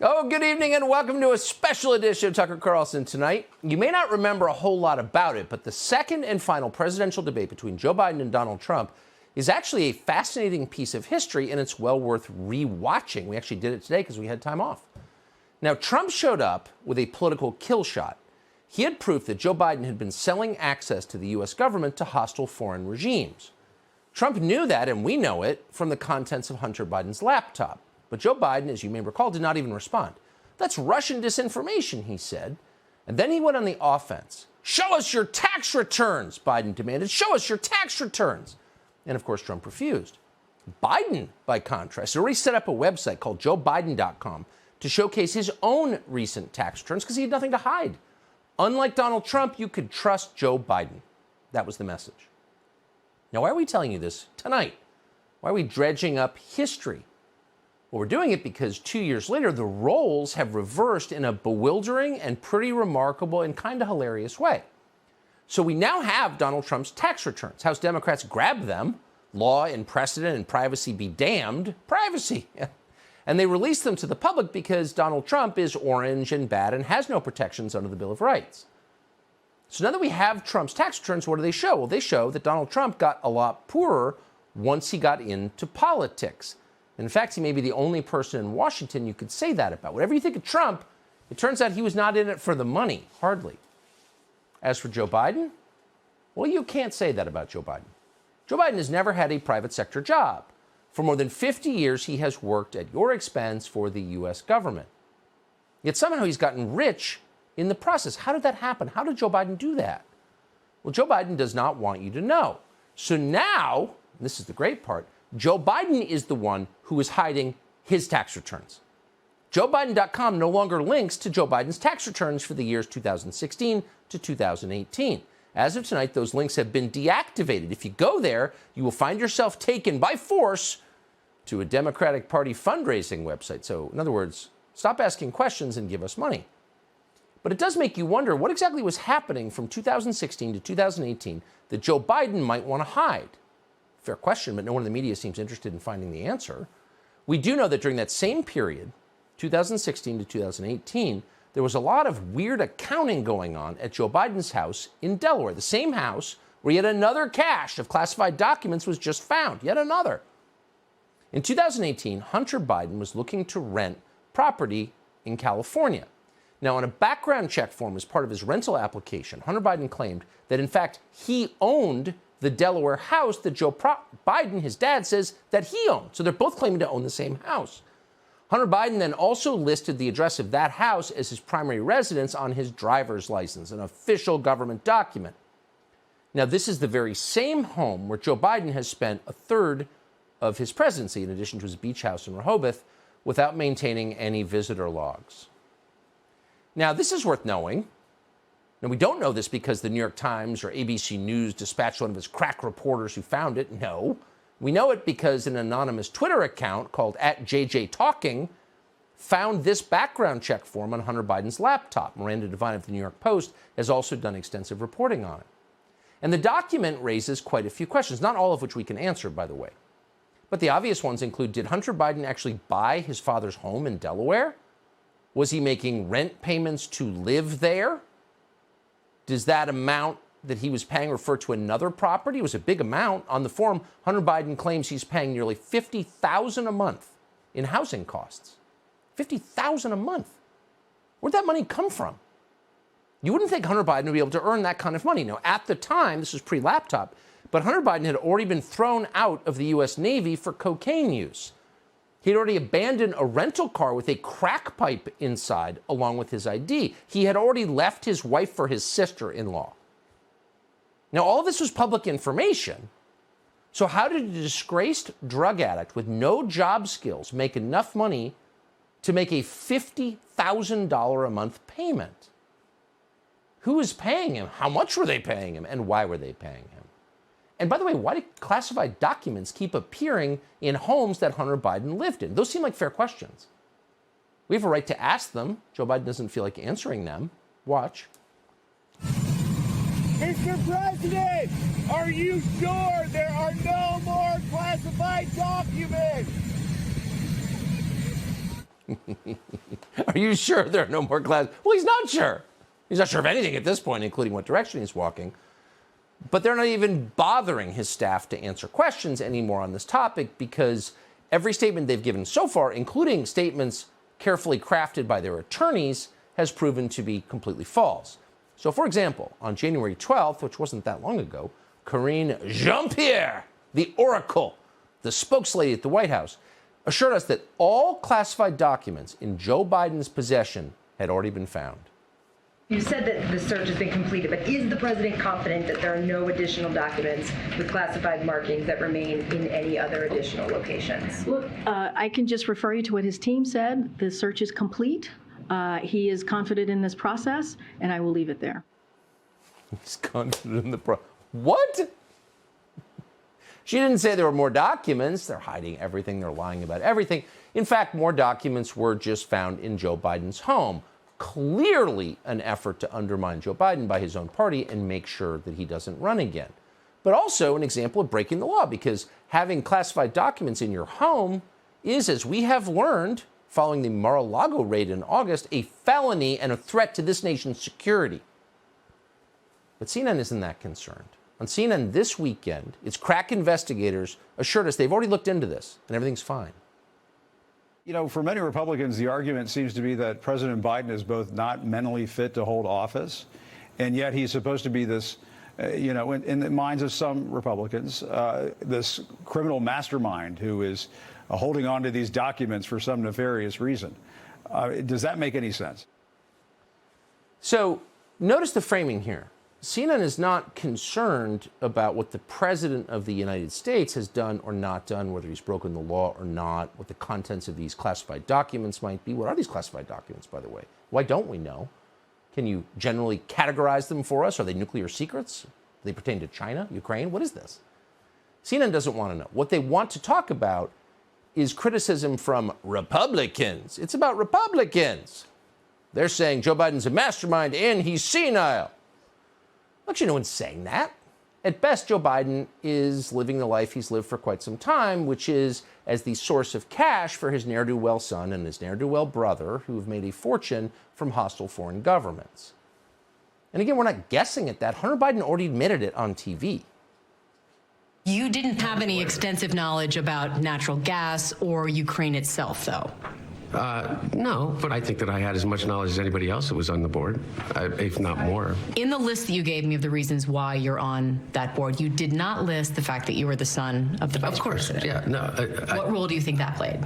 Oh, good evening and welcome to a special edition of Tucker Carlson tonight. You may not remember a whole lot about it, but the second and final presidential debate between Joe Biden and Donald Trump is actually a fascinating piece of history, and it's well worth re-watching. We actually did it today because we had time off. Now, Trump showed up with a political kill shot. He had proof that Joe Biden had been selling access to the U.S. government to hostile foreign regimes. Trump knew that, and we know it, from the contents of Hunter Biden's laptop. But Joe Biden, as you may recall, did not even respond. That's Russian disinformation, he said. And then he went on the offense. Show us your tax returns, Biden demanded. Show us your tax returns. And of course, Trump refused. Biden, by contrast, already set up a website called JoeBiden.com to showcase his own recent tax returns because he had nothing to hide. Unlike Donald Trump, you could trust Joe Biden. That was the message. Now, why are we telling you this tonight? Why are we dredging up history? Well, we're doing it because 2 years later, the roles have reversed in a bewildering and pretty remarkable and kind of hilarious way. So we now have Donald Trump's tax returns. House Democrats grabbed them. Law and precedent and privacy be damned. Privacy. And they released them to the public because Donald Trump is orange and bad and has no protections under the Bill of Rights. So now that we have Trump's tax returns, what do they show? Well, they show that Donald Trump got a lot poorer once he got into politics. In fact, he may be the only person in Washington you could say that about. Whatever you think of Trump, it turns out he was not in it for the money, hardly. As for Joe Biden, well, you can't say that about Joe Biden. Joe Biden has never had a private sector job. For more than 50 years, he has worked at your expense for the U.S. government. Yet somehow he's gotten rich in the process. How did that happen? How did Joe Biden do that? Well, Joe Biden does not want you to know. So now, and this is the great part, Joe Biden is the one who is hiding his tax returns. JoeBiden.com no longer links to Joe Biden's tax returns for the years 2016 to 2018. As of tonight, those links have been deactivated. If you go there, you will find yourself taken by force to a Democratic Party fundraising website. So, in other words, stop asking questions and give us money. But it does make you wonder what exactly was happening from 2016 to 2018 that Joe Biden might want to hide. Fair question, but no one in the media seems interested in finding the answer. We do know that during that same period, 2016 to 2018, there was a lot of weird accounting going on at Joe Biden's house in Delaware, the same house where yet another cache of classified documents was just found, yet another. In 2018, Hunter Biden was looking to rent property in California. Now, on a background check form as part of his rental application, Hunter Biden claimed that, in fact, he owned the Delaware house that Joe Biden, his dad, says that he owned. So they're both claiming to own the same house. Hunter Biden then also listed the address of that house as his primary residence on his driver's license, an official government document. Now, this is the very same home where Joe Biden has spent a third of his presidency, in addition to his beach house in Rehoboth, without maintaining any visitor logs. Now, this is worth knowing. Now, we don't know this because the New York Times or ABC News dispatched one of its crack reporters who found it. No. We know it because an anonymous Twitter account called @JJTalking found this background check form on Hunter Biden's laptop. Miranda Devine of the New York Post has also done extensive reporting on it. And the document raises quite a few questions, not all of which we can answer, by the way. But the obvious ones include, did Hunter Biden actually buy his father's home in Delaware? Was he making rent payments to live there? Does that amount that he was paying refer to another property? It was a big amount. On the form, Hunter Biden claims he's paying nearly $50,000 a month in housing costs. $50,000 a month. Where'd that money come from? You wouldn't think Hunter Biden would be able to earn that kind of money. Now, at the time, this was pre-laptop, but Hunter Biden had already been thrown out of the U.S. Navy for cocaine use. He'd already abandoned a rental car with a crack pipe inside, along with his ID. He had already left his wife for his sister-in-law. Now, all this was public information. So how did a disgraced drug addict with no job skills make enough money to make a $50,000 a month payment? Who was paying him? How much were they paying him? And why were they paying him? And by the way, why do classified documents keep appearing in homes that Hunter Biden lived in? Those seem like fair questions. We have a right to ask them. Joe Biden doesn't feel like answering them. Watch. Mr. President, are you sure there are no more classified documents? Are you sure there are no more class? Well, he's not sure. He's not sure of anything at this point, including what direction he's walking. But they're not even bothering his staff to answer questions anymore on this topic because every statement they've given so far, including statements carefully crafted by their attorneys, has proven to be completely false. So, for example, on January 12th, which wasn't that long ago, Karine Jean-Pierre, the Oracle, the spokeslady at the White House, assured us that all classified documents in Joe Biden's possession had already been found. You said that the search has been completed, but is the president confident that there are no additional documents with classified markings that remain in any other additional locations? Look, I can just refer you to what his team said. The search is complete. He is confident in this process, and I will leave it there. He's confident in the process. What? She didn't say there were more documents. They're hiding everything. They're lying about everything. In fact, more documents were just found in Joe Biden's home. Clearly an effort to undermine Joe Biden by his own party and make sure that he doesn't run again. But also an example of breaking the law, because having classified documents in your home is, as we have learned following the Mar-a-Lago raid in August, a felony and a threat to this nation's security. But CNN isn't that concerned. On CNN this weekend, its crack investigators assured us they've already looked into this and everything's fine. You know, for many Republicans, the argument seems to be that President Biden is both not mentally fit to hold office, and yet he's supposed to be this, in the minds of some Republicans, this criminal mastermind who is holding on to these documents for some nefarious reason. Does that make any sense? So notice the framing here. CNN is not concerned about what the President of the United States has done or not done, whether he's broken the law or not, what the contents of these classified documents might be. What are these classified documents, by the way? Why don't we know? Can you generally categorize them for us? Are they nuclear secrets? Do they pertain to China, Ukraine? What is this? CNN doesn't want to know. What they want to talk about is criticism from Republicans. It's about Republicans. They're saying Joe Biden's a mastermind and he's senile. Actually, no one's saying that. At best, Joe Biden is living the life he's lived for quite some time, which is as the source of cash for his ne'er-do-well son and his ne'er-do-well brother, who have made a fortune from hostile foreign governments. And again, we're not guessing at that. Hunter Biden already admitted it on TV. You didn't have any extensive knowledge about natural gas or Ukraine itself, though. No, but I think that I had as much knowledge as anybody else that was on the board, if not more. In the list that you gave me of the reasons why you're on that board, you did not list the fact that you were the son of the vice president. Yeah, no. What role do you think that played?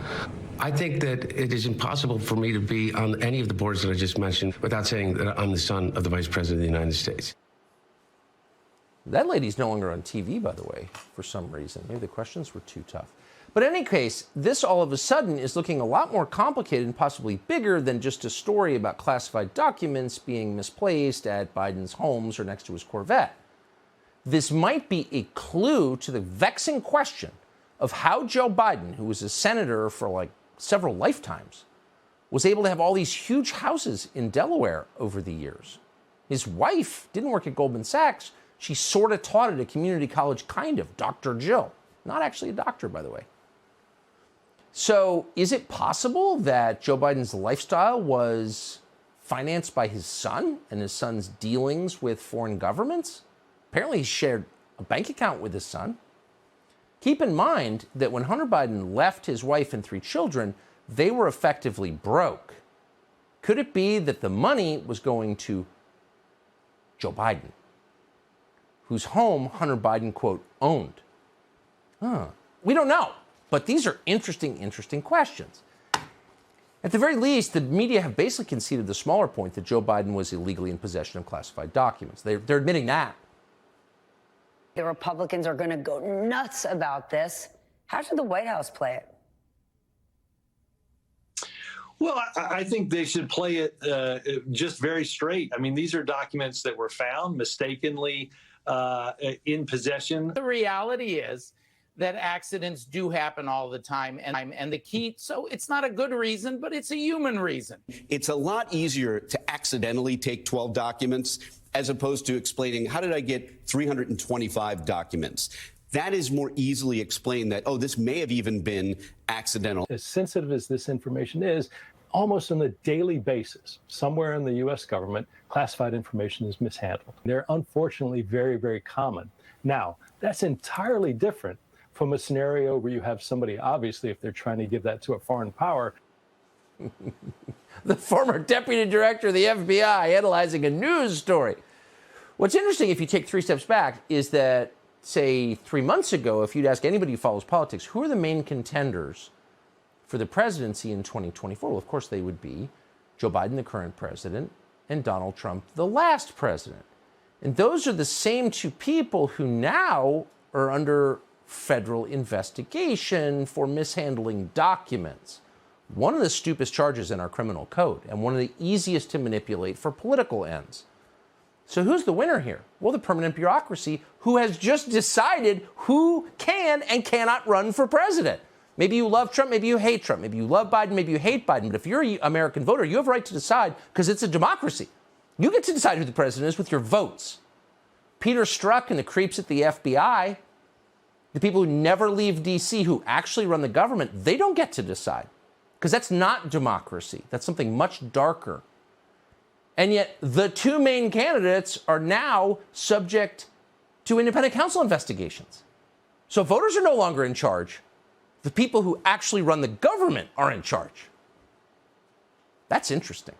I think that it is impossible for me to be on any of the boards that I just mentioned without saying that I'm the son of the vice president of the United States. That lady's no longer on TV, by the way, for some reason. Maybe the questions were too tough. But in any case, this all of a sudden is looking a lot more complicated and possibly bigger than just a story about classified documents being misplaced at Biden's homes or next to his Corvette. This might be a clue to the vexing question of how Joe Biden, who was a senator for like several lifetimes, was able to have all these huge houses in Delaware over the years. His wife didn't work at Goldman Sachs. She sort of taught at a community college, kind of, Dr. Jill. Not actually a doctor, by the way. So is it possible that Joe Biden's lifestyle was financed by his son and his son's dealings with foreign governments? Apparently he shared a bank account with his son. Keep in mind that when Hunter Biden left his wife and 3 children, they were effectively broke. Could it be that the money was going to Joe Biden, whose home Hunter Biden, quote, owned? We don't know. But these are interesting questions. At the very least, the media have basically conceded the smaller point that Joe Biden was illegally in possession of classified documents. They're admitting that. The Republicans are going to go nuts about this. How should the White House play it? Well, I think they should play it just very straight. I mean, these are documents that were found mistakenly in possession. The reality is that accidents do happen all the time, and the key, so it's not a good reason, but it's a human reason. It's a lot easier to accidentally take 12 documents as opposed to explaining, how did I get 325 documents? that is more easily explained that, oh, this may have even been accidental. As sensitive as this information is, almost on a daily basis, somewhere in the U.S. government, classified information is mishandled. They're unfortunately very, very common. Now, that's entirely different from a scenario where you have somebody, obviously, if they're trying to give that to a foreign power. The former deputy director of the FBI analyzing a news story. What's interesting, if you take 3 steps back, is that, say, 3 months ago, if you'd ask anybody who follows politics, who are the main contenders for the presidency in 2024? Well, of course, they would be Joe Biden, the current president, and Donald Trump, the last president. And those are the same two people who now are under federal investigation for mishandling documents. One of the stupidest charges in our criminal code, and one of the easiest to manipulate for political ends. So who's the winner here? Well, the permanent bureaucracy, who has just decided who can and cannot run for president. Maybe you love Trump, maybe you hate Trump, maybe you love Biden, maybe you hate Biden. But if you're an American voter, you have a right to decide, because it's a democracy. You get to decide who the president is with your votes. Peter Strzok and the creeps at the FBI, the people who never leave D.C., who actually run the government, they don't get to decide, because that's not democracy. That's something much darker. And yet the two main candidates are now subject to independent counsel investigations. So voters are no longer in charge. The people who actually run the government are in charge. That's interesting.